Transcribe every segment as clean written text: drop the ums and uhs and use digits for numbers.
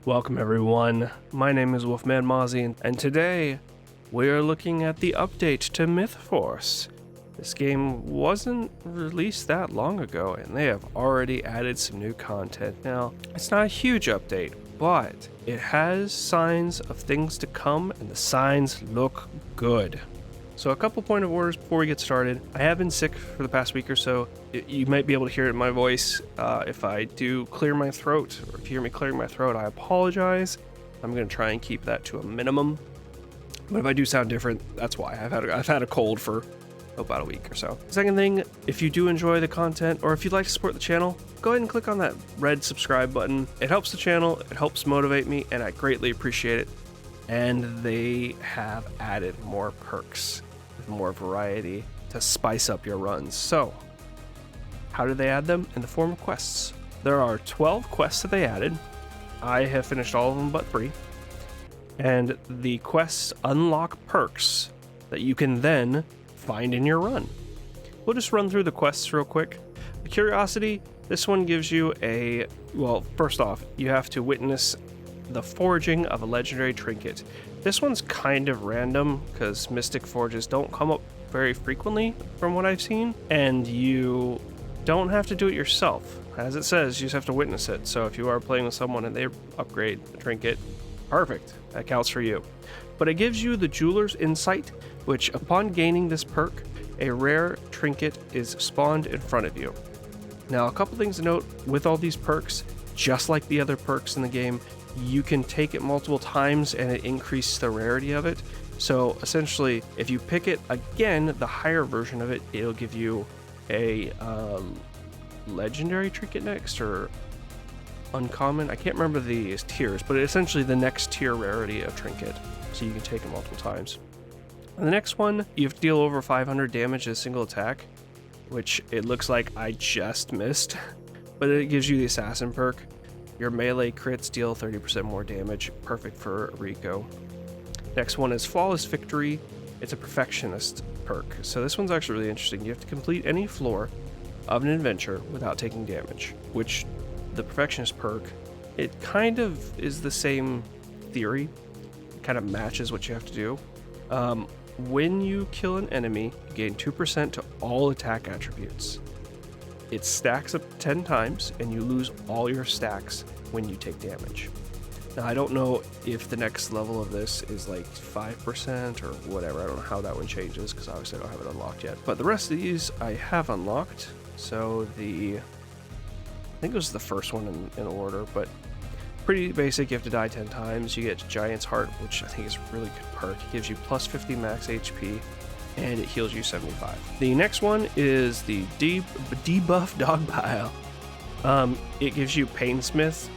Welcome everyone, my name is Wolfman Mozzie, and today we are looking at the update to Mythforce. This game wasn't released that long ago, and they have already added some new content. Now, it's not a huge update, but it has signs of things to come, and the signs look good. So a couple point of orders before we get started. I have been sick for the past week or so. You might be able to hear it in my voice. If I do clear my throat, or if you hear me clearing my throat, I apologize. I'm going to try and keep that to a minimum. But if I do sound different, that's why. I've had a cold for about a week or so. Second thing, if you do enjoy the content, or if you'd like to support the channel, go ahead and click on that red subscribe button. It helps the channel, it helps motivate me, and I greatly appreciate it. And they have added more perks, more variety to spice up your runs. So, how do they add them? In the form of quests. There are 12 quests that they added. I have finished all of them but 3. And the quests unlock perks that you can then find in your run. We'll just run through the quests real quick. The Curiosity, this one gives you well, first off, you have to witness the forging of a legendary trinket. This one's kind of random because mystic forges don't come up very frequently from what I've seen, and you don't have to do it yourself. As it says, you just have to witness it. So if you are playing with someone and they upgrade the trinket, perfect, that counts for you. But it gives you the Jeweler's Insight, which upon gaining this perk, a rare trinket is spawned in front of you. Now, a couple things to note with all these perks, just like the other perks in the game, you can take it multiple times and it increases the rarity of it. So essentially, if you pick it again, the higher version of it, it'll give you a legendary trinket next, or uncommon. I can't remember the tiers, but essentially the next tier rarity of trinket. So you can take it multiple times. And the next one, you have to deal over 500 damage in a single attack, which it looks like I just missed, but it gives you the assassin perk. Your melee crits deal 30% more damage, perfect for Rico. Next one is Flawless Victory. It's a perfectionist perk. So this one's actually really interesting. You have to complete any floor of an adventure without taking damage, which the perfectionist perk, it kind of is the same theory. It kind of matches what you have to do. When you kill an enemy, you gain 2% to all attack attributes. It stacks up 10 times, and you lose all your stacks when you take damage. Now, I don't know if the next level of this is like 5% or whatever. I don't know how that one changes, because obviously I don't have it unlocked yet. But the rest of these I have unlocked. So I think it was the first one in order, but pretty basic. You have to die 10 times. You get Giant's Heart, which I think is a really good perk. It gives you plus 50 max HP. And it heals you 75. The next one is the debuff dog pile. It gives you Painsmith.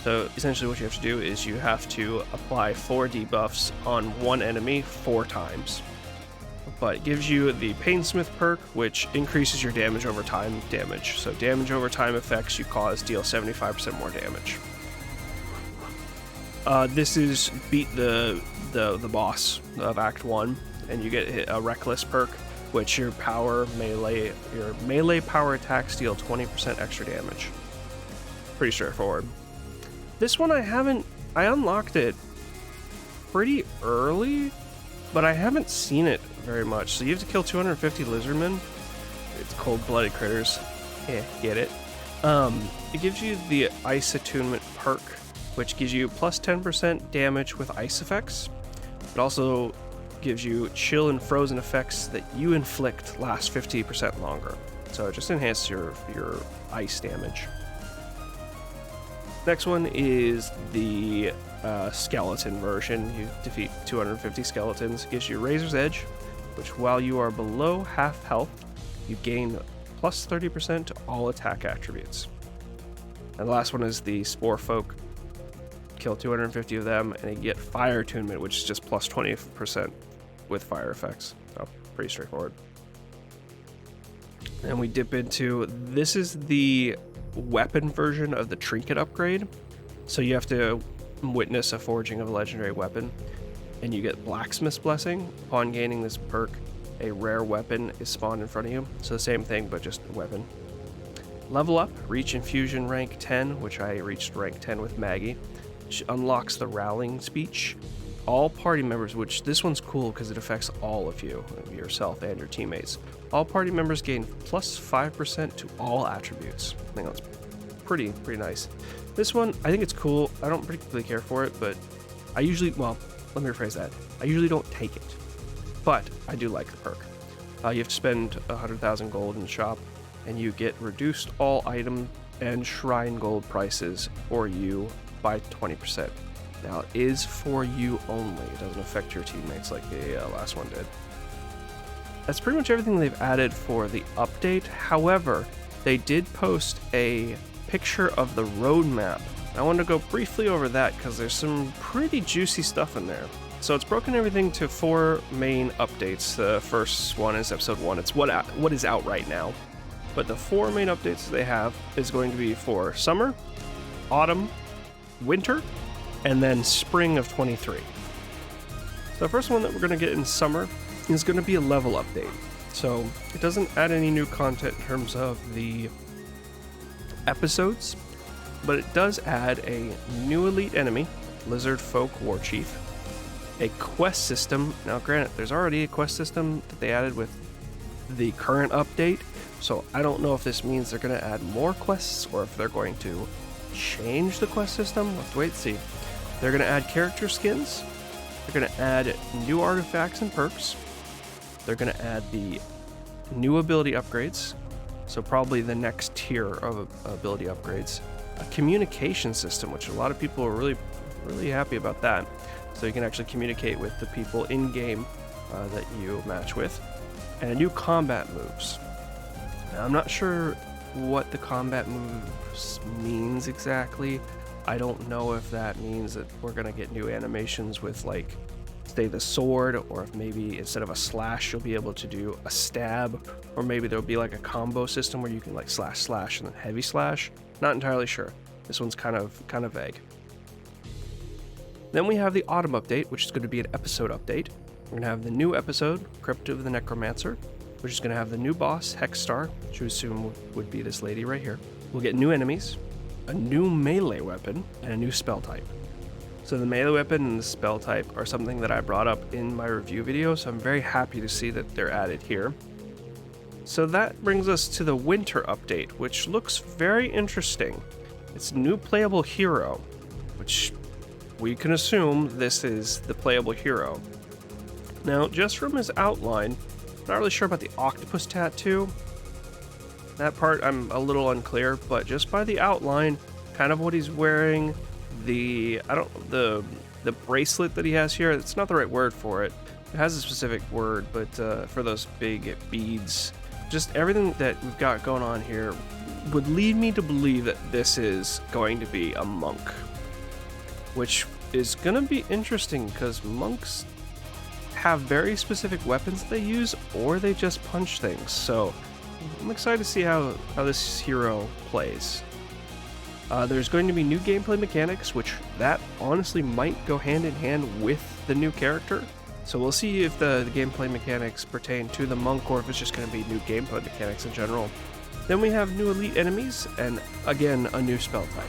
So essentially what you have to do is you have to apply 4 debuffs on one enemy 4 times. But it gives you the Painsmith perk, which increases your damage over time damage. So damage over time effects you cause deal 75% more damage. This is beat the boss of Act 1. And you get a Reckless perk, which your melee power attacks deal 20% extra damage. Pretty straightforward. This one I unlocked it pretty early, but I haven't seen it very much. So you have to kill 250 lizardmen. It's cold-blooded critters. Yeah, get it. It gives you the Ice Attunement perk, which gives you plus 10% damage with ice effects. It also gives you chill and frozen effects that you inflict last 50% longer. So it just enhances your ice damage. Next one is the skeleton version. You defeat 250 skeletons. It gives you Razor's Edge, which while you are below half health, you gain plus 30% to all attack attributes. And the last one is the Spore Folk. Kill 250 of them, and you get Fire Attunement, which is just plus 20% with fire effects. So pretty straightforward. And we dip into, this is the weapon version of the trinket upgrade. So you have to witness a forging of a legendary weapon, and you get Blacksmith's Blessing. Upon gaining this perk, a rare weapon is spawned in front of you. So the same thing, but just a weapon. Level up, reach Infusion rank 10, which I reached rank 10 with Maggie. unlocks the rallying speech. All party members, which this one's cool because it affects all of you, yourself and your teammates. All party members gain plus 5% to all attributes. I think that's pretty nice. This one, I think it's cool. I don't particularly care for it, but I usually, well, let me rephrase that. I usually don't take it, but I do like the perk. You have to spend 100,000 gold in the shop, and you get reduced all item and shrine gold prices for you by 20%. Now, it is for you only. It doesn't affect your teammates like the last one did. That's pretty much everything they've added for the update. However, they did post a picture of the roadmap. I want to go briefly over that because there's some pretty juicy stuff in there. So it's broken everything to 4 main updates. The first one is episode 1. It's what is out right now. But the 4 main updates they have is going to be for summer, autumn, winter, and then spring of 23. So the first one that we're going to get in summer is going to be a level update. So it doesn't add any new content in terms of the episodes, but it does add a new elite enemy, Lizard Folk Warchief, a quest system. Now granted, there's already a quest system that they added with the current update, so I don't know if this means they're going to add more quests or if they're going to change the quest system. We'll have to wait and see. They're going to add character skins, they're going to add new artifacts and perks, they're going to add the new ability upgrades, so probably the next tier of ability upgrades, a communication system, which a lot of people are really happy about that, so you can actually communicate with the people in game that you match with, and new combat moves. Now, I'm not sure what the combat moves means exactly. I don't know if that means that we're gonna get new animations with, like, say, the sword, or if maybe instead of a slash you'll be able to do a stab, or maybe there'll be like a combo system where you can like slash and then heavy slash. Not entirely sure. This one's kind of vague. Then we have the autumn update, which is going to be an episode update. We're going to have the new episode, Crypt of the Necromancer, which is going to have the new boss, Hexstar, which you assume would be this lady right here. We'll get new enemies, a new melee weapon, and a new spell type. So the melee weapon and the spell type are something that I brought up in my review video, so I'm very happy to see that they're added here. So that brings us to the winter update, which looks very interesting. It's new playable hero, which we can assume this is the playable hero. Now, just from his outline, I'm not really sure about the octopus tattoo. That part I'm a little unclear, but just by the outline, kind of what he's wearing, the bracelet that he has here, it's not the right word for it. It has a specific word, but for those big beads, just everything that we've got going on here would lead me to believe that this is going to be a monk, which is going to be interesting because monks have very specific weapons they use, or they just punch things. So I'm excited to see how this hero plays. There's going to be new gameplay mechanics, which that honestly might go hand in hand with the new character. So we'll see if the gameplay mechanics pertain to the monk, or if it's just going to be new gameplay mechanics in general. Then we have new elite enemies, and again, a new spell type.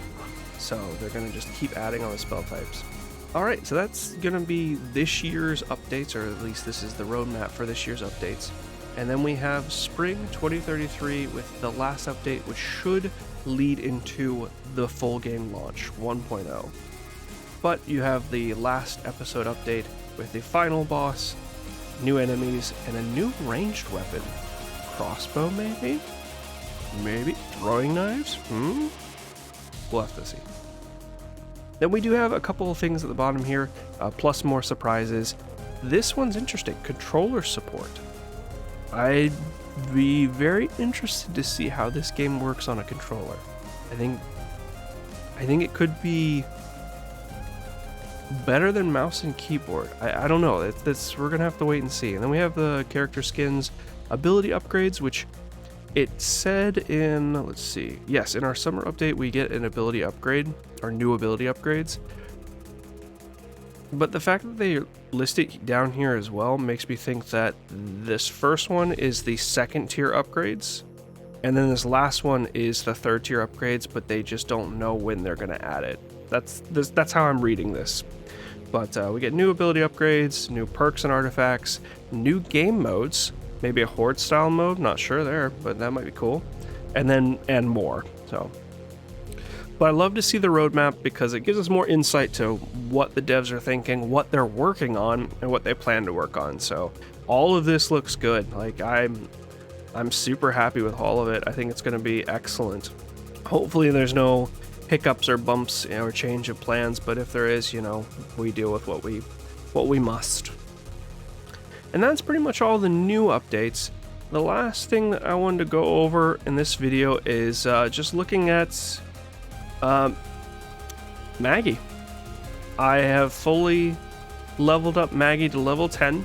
So they're going to just keep adding on the spell types. Alright, so that's going to be this year's updates, or at least this is the roadmap for this year's updates. And then we have spring 2033 with the last update, which should lead into the full game launch 1.0. But you have the last episode update with the final boss, new enemies, and a new ranged weapon. Crossbow, maybe? Maybe? Throwing knives? We'll have to see. Then we do have a couple of things at the bottom here, plus more surprises. This one's interesting. Controller support. I'd be very interested to see how this game works on a controller. I think it could be better than mouse and keyboard. I don't know. We're gonna have to wait and see. And then we have the character skins, ability upgrades, which it said in, let's see, yes, in our summer update we get an ability upgrade, or new ability upgrades. But the fact that they list it down here as well makes me think that this first one is the second tier upgrades, and then this last one is the third tier upgrades, but they just don't know when they're going to add it. That's how I'm reading this. But we get new ability upgrades, new perks and artifacts, new game modes, maybe a horde style mode, not sure there, but that might be cool. And more. So, but I love to see the roadmap because it gives us more insight to what the devs are thinking, what they're working on, and what they plan to work on. So all of this looks good. Like I'm super happy with all of it. I think it's going to be excellent. Hopefully there's no hiccups or bumps, or change of plans, but if there is, we deal with what we must. And that's pretty much all the new updates. The last thing that I wanted to go over in this video is just looking at Maggie. I have fully leveled up Maggie to level 10.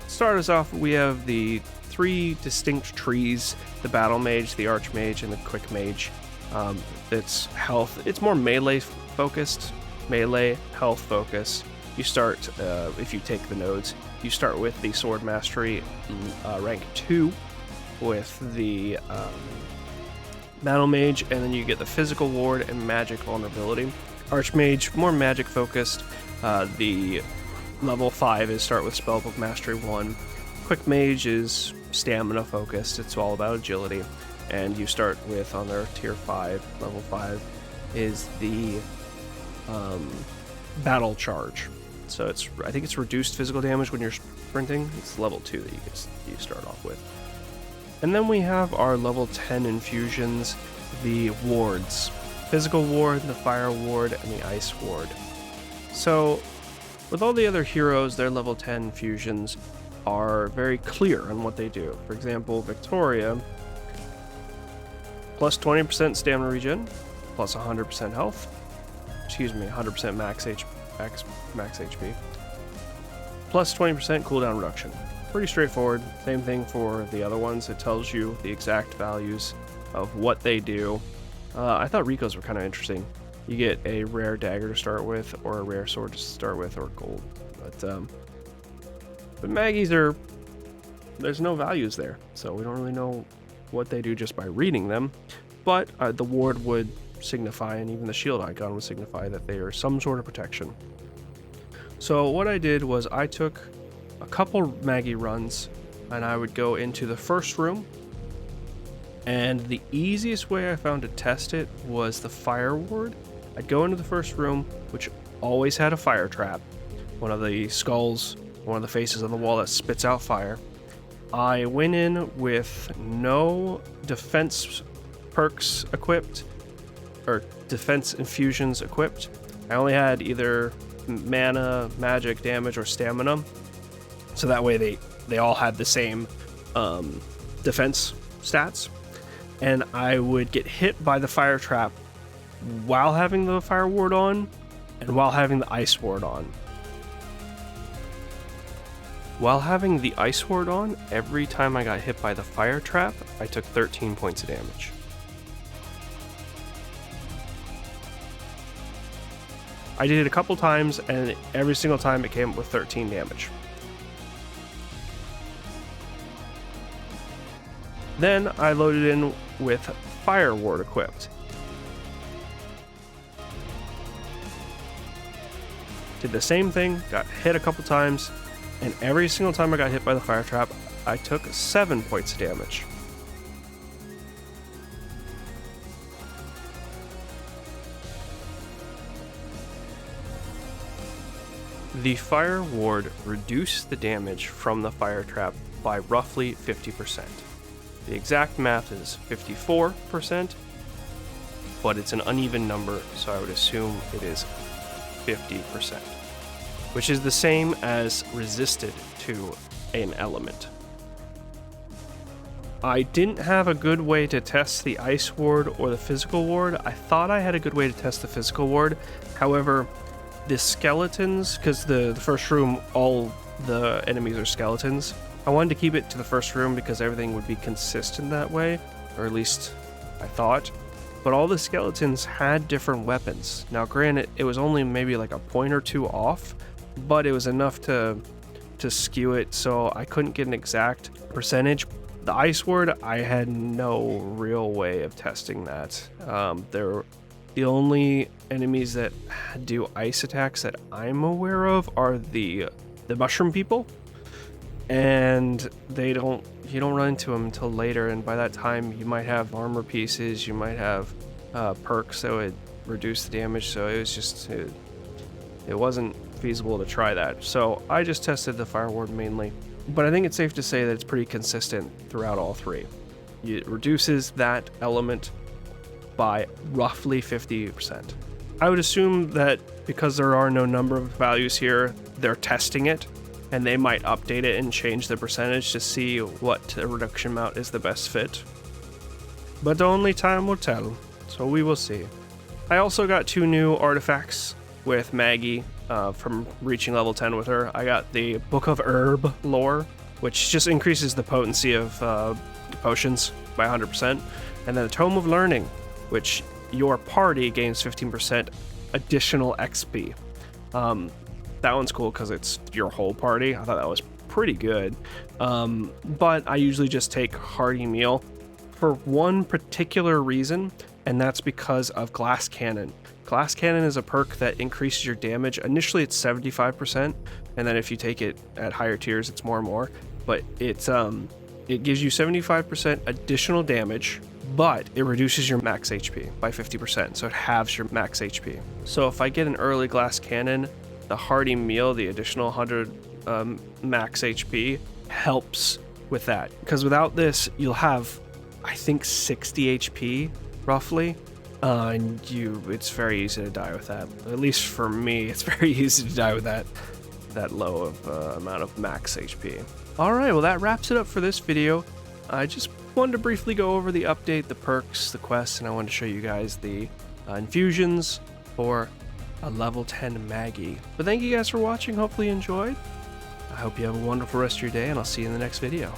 Start us off, we have the 3 distinct trees: the battle mage, the archmage, and the quick mage. It's health. It's more melee focused, melee health focus. You start, if you take the nodes, you start with the sword mastery rank 2 with the battle mage, and then you get the physical ward and magic vulnerability. Archmage, more magic focused. The level 5 is start with spellbook mastery 1. Quick mage is stamina focused. It's all about agility. And you start with, on their tier 5, level 5, is the battle charge. So I think it's reduced physical damage when you're sprinting. It's level 2 that you start off with. And then we have our level 10 infusions, the wards. Physical ward, the fire ward, and the ice ward. So with all the other heroes, their level 10 infusions are very clear on what they do. For example, Victoria, plus 20% stamina regen, plus 100% health. 100% max HP. Plus 20% cooldown reduction. Pretty straightforward. Same thing for the other ones. It tells you the exact values of what they do. I thought Rico's were kind of interesting. You get a rare dagger to start with, or a rare sword to start with, or gold. But Maggie's there's no values there, so we don't really know what they do just by reading them. But the ward would signify, and even the shield icon would signify, that they are some sort of protection. So what I did was I took a couple Maggie runs, and I would go into the first room, and the easiest way I found to test it was the fire ward. I'd go into the first room, which always had a fire trap, one of the skulls, one of the faces on the wall that spits out fire. I went in with no defense perks equipped, or defense infusions equipped. I only had either mana, magic, damage, or stamina. So that way they all had the same defense stats. And I would get hit by the fire trap while having the fire ward on, and while having the ice ward on. While having the ice ward on, every time I got hit by the fire trap, I took 13 points of damage. I did it a couple times, and every single time it came up with 13 damage. Then I loaded in with fire ward equipped. Did the same thing, got hit a couple times, and every single time I got hit by the fire trap, I took 7 points of damage. The fire ward reduced the damage from the fire trap by roughly 50%. The exact math is 54%, but it's an uneven number, so I would assume it is 50%, which is the same as resisted to an element. I didn't have a good way to test the ice ward or the physical ward. I thought I had a good way to test the physical ward. However, the skeletons, because the first room, all the enemies are skeletons. I wanted to keep it to the first room because everything would be consistent that way, or at least I thought. But all the skeletons had different weapons. Now granted, it was only maybe like a point or two off, but it was enough to skew it, so I couldn't get an exact percentage. The ice ward, I had no real way of testing that. The only enemies that do ice attacks that I'm aware of are the mushroom people, and you don't run into them until later, and by that time you might have armor pieces, you might have perks that would reduce the damage, so it was just it wasn't feasible to try that. So I just tested the Fire Ward mainly, but I think it's safe to say that it's pretty consistent throughout all three. It reduces that element by roughly 50%. I would assume that because there are no number of values here, they're testing it, and they might update it and change the percentage to see what the reduction amount is the best fit. But only time will tell, so we will see. I also got 2 new artifacts with Maggie from reaching level 10 with her. I got the Book of Herb lore, which just increases the potency of potions by 100%, and then the Tome of Learning, which your party gains 15% additional XP. That one's cool because it's your whole party. I thought that was pretty good. But I usually just take Hearty Meal for one particular reason, and that's because of Glass Cannon. Glass Cannon is a perk that increases your damage. Initially it's 75%, and then if you take it at higher tiers, it's more and more. But it gives you 75% additional damage, but it reduces your max HP by 50%, so it halves your max HP. So if I get an early Glass Cannon, the Hearty Meal, the additional 100 max HP, helps with that. Because without this, you'll have, I think, 60 HP, roughly, and it's very easy to die with that. At least for me, it's very easy to die with that low of amount of max HP. Alright, well that wraps it up for this video. I just wanted to briefly go over the update, the perks, the quests, and I wanted to show you guys the infusions for a level 10 Maggie. But thank you guys for watching, hopefully you enjoyed. I hope you have a wonderful rest of your day, and I'll see you in the next video.